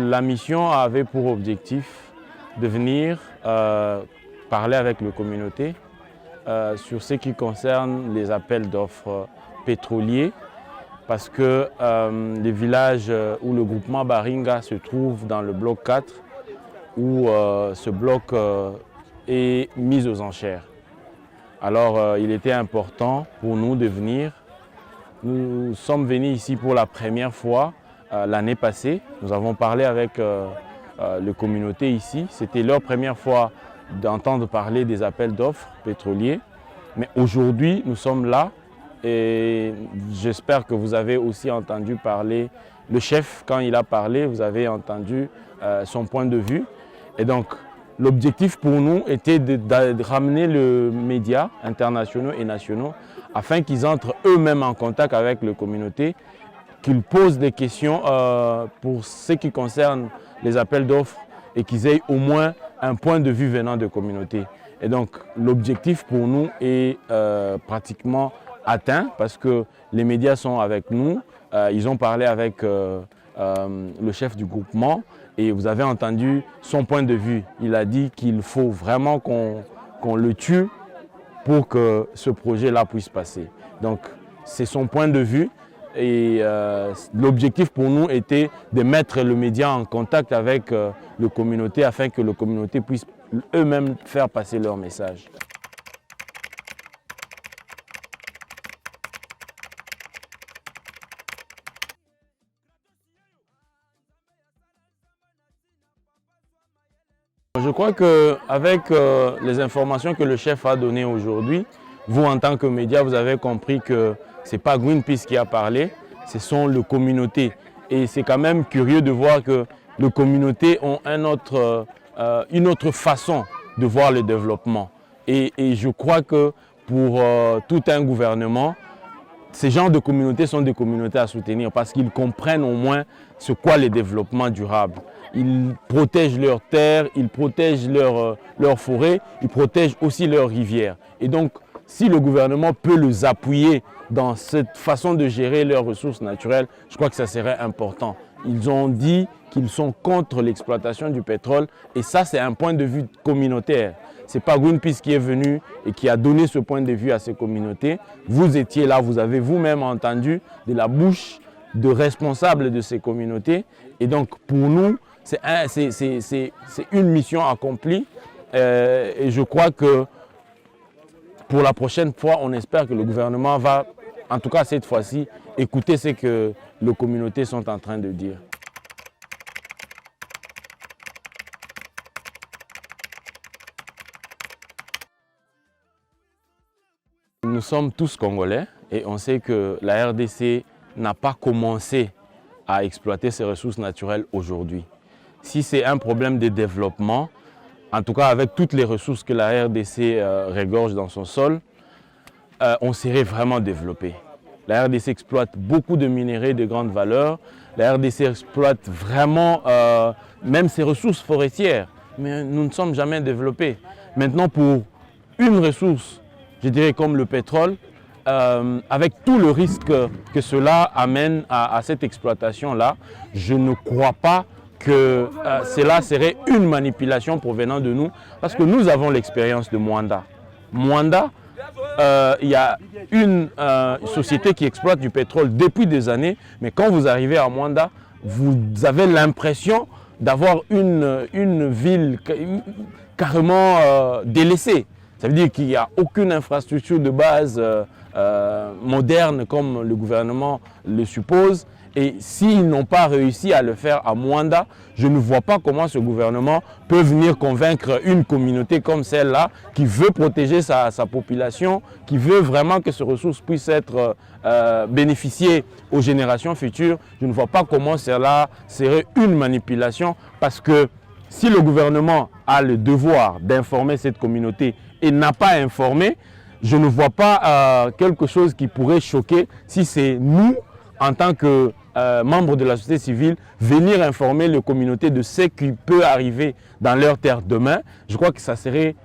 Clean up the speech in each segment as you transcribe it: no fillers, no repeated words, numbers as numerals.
la mission avait pour objectif de venir parler avec les communautés sur ce qui concerne les appels d'offres pétroliers, parce que les villages où le groupement Baringa se trouve dans le bloc 4, où ce bloc est mis aux enchères. Alors il était important pour nous de venir. Nous sommes venus ici pour la première fois l'année passée. Nous avons parlé avec les communautés ici. C'était leur première fois d'entendre parler des appels d'offres pétroliers. Mais aujourd'hui, nous sommes là et j'espère que vous avez aussi entendu parler, le chef, quand il a parlé, vous avez entendu son point de vue. Et donc, l'objectif pour nous était de ramener les médias internationaux et nationaux afin qu'ils entrent eux-mêmes en contact avec les communautés, qu'ils posent des questions pour ce qui concerne les appels d'offres et qu'ils aient au moins un point de vue venant de communautés. Et donc l'objectif pour nous est pratiquement atteint parce que les médias sont avec nous. Ils ont parlé avec le chef du groupement et vous avez entendu son point de vue. Il a dit qu'il faut vraiment qu'on le tue pour que ce projet-là puisse passer. Donc c'est son point de vue et l'objectif pour nous était de mettre le média en contact avec les communautés afin que les communautés puissent eux-mêmes faire passer leur message. Je crois qu'avec les informations que le chef a données aujourd'hui, vous en tant que média, vous avez compris que ce n'est pas Greenpeace qui a parlé, ce sont les communautés. Et c'est quand même curieux de voir que les communautés ont une autre façon de voir le développement. Et je crois que pour tout un gouvernement, ces genres de communautés sont des communautés à soutenir parce qu'ils comprennent au moins ce qu'est le développement durable. Ils protègent leurs terres, ils protègent leurs forêts, ils protègent aussi leurs rivières. Et donc, si le gouvernement peut les appuyer dans cette façon de gérer leurs ressources naturelles, je crois que ça serait important. Ils ont dit qu'ils sont contre l'exploitation du pétrole et ça, c'est un point de vue communautaire. Ce n'est pas Greenpeace qui est venu et qui a donné ce point de vue à ces communautés. Vous étiez là, vous avez vous-même entendu de la bouche de responsables de ces communautés. Et donc, pour nous, c'est une mission accomplie et je crois que pour la prochaine fois, on espère que le gouvernement va, en tout cas cette fois-ci, écouter ce que les communautés sont en train de dire. Nous sommes tous Congolais et on sait que la RDC n'a pas commencé à exploiter ses ressources naturelles aujourd'hui. Si c'est un problème de développement, en tout cas avec toutes les ressources que la RDC regorge dans son sol, on serait vraiment développé. La RDC exploite beaucoup de minerais de grande valeur. La RDC exploite vraiment même ses ressources forestières. Mais nous ne sommes jamais développés. Maintenant, pour une ressource, je dirais comme le pétrole, avec tout le risque que cela amène à cette exploitation-là, je ne crois pas que cela serait une manipulation provenant de nous, parce que nous avons l'expérience de Moanda. Moanda, il y a une société qui exploite du pétrole depuis des années, mais quand vous arrivez à Moanda, vous avez l'impression d'avoir une ville carrément délaissée. Ça veut dire qu'il n'y a aucune infrastructure de base moderne comme le gouvernement le suppose. Et s'ils n'ont pas réussi à le faire à Moanda, je ne vois pas comment ce gouvernement peut venir convaincre une communauté comme celle-là qui veut protéger sa population, qui veut vraiment que ces ressources puissent être bénéficiées aux générations futures. Je ne vois pas comment cela serait une manipulation parce que si le gouvernement a le devoir d'informer cette communauté et n'a pas informé, je ne vois pas quelque chose qui pourrait choquer si c'est nous, en tant que membres de la société civile, venir informer les communautés de ce qui peut arriver dans leur terre demain. Je crois que ça serait,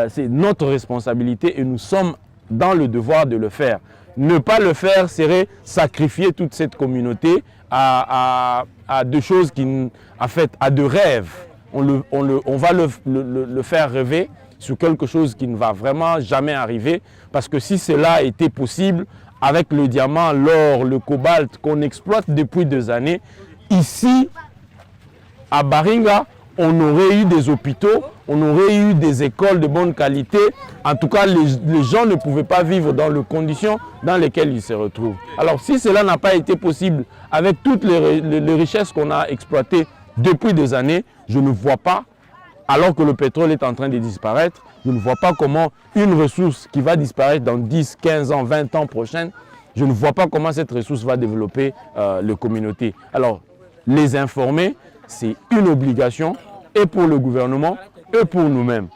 c'est notre responsabilité et nous sommes dans le devoir de le faire. Ne pas le faire serait sacrifier toute cette communauté à à de choses en fait, à de rêves. On va le faire rêver sur quelque chose qui ne va vraiment jamais arriver. Parce que si cela était possible, avec le diamant, l'or, le cobalt qu'on exploite depuis des années, ici, à Baringa, on aurait eu des hôpitaux, on aurait eu des écoles de bonne qualité. En tout cas, les gens ne pouvaient pas vivre dans les conditions dans lesquelles ils se retrouvent. Alors, si cela n'a pas été possible avec toutes les richesses qu'on a exploitées depuis des années, je ne vois pas, alors que le pétrole est en train de disparaître, je ne vois pas comment une ressource qui va disparaître dans 10, 15 ans, 20 ans prochains, je ne vois pas comment cette ressource va développer les communautés. Alors, les informer, c'est une obligation, et pour le gouvernement, et pour nous-mêmes.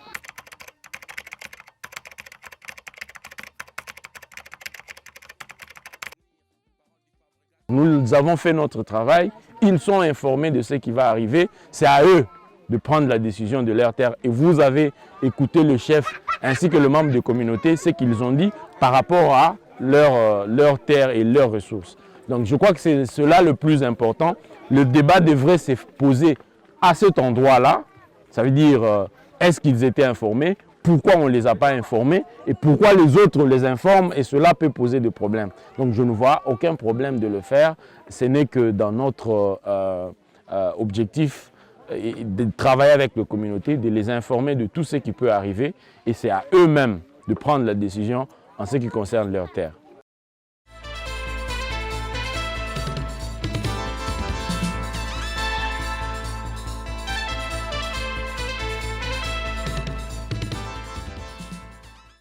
Nous avons fait notre travail, ils sont informés de ce qui va arriver, c'est à eux de prendre la décision de leur terre. Et vous avez écouté le chef ainsi que le membre de communauté, ce qu'ils ont dit par rapport à leur terre et leurs ressources. Donc je crois que c'est cela le plus important. Le débat devrait se poser à cet endroit-là. Ça veut dire, est-ce qu'ils étaient informés? Pourquoi on ne les a pas informés? Et pourquoi les autres les informent? Et cela peut poser des problèmes. Donc je ne vois aucun problème de le faire. Ce n'est que dans notre objectif de travailler avec les communautés, de les informer de tout ce qui peut arriver. Et c'est à eux-mêmes de prendre la décision en ce qui concerne leur terre.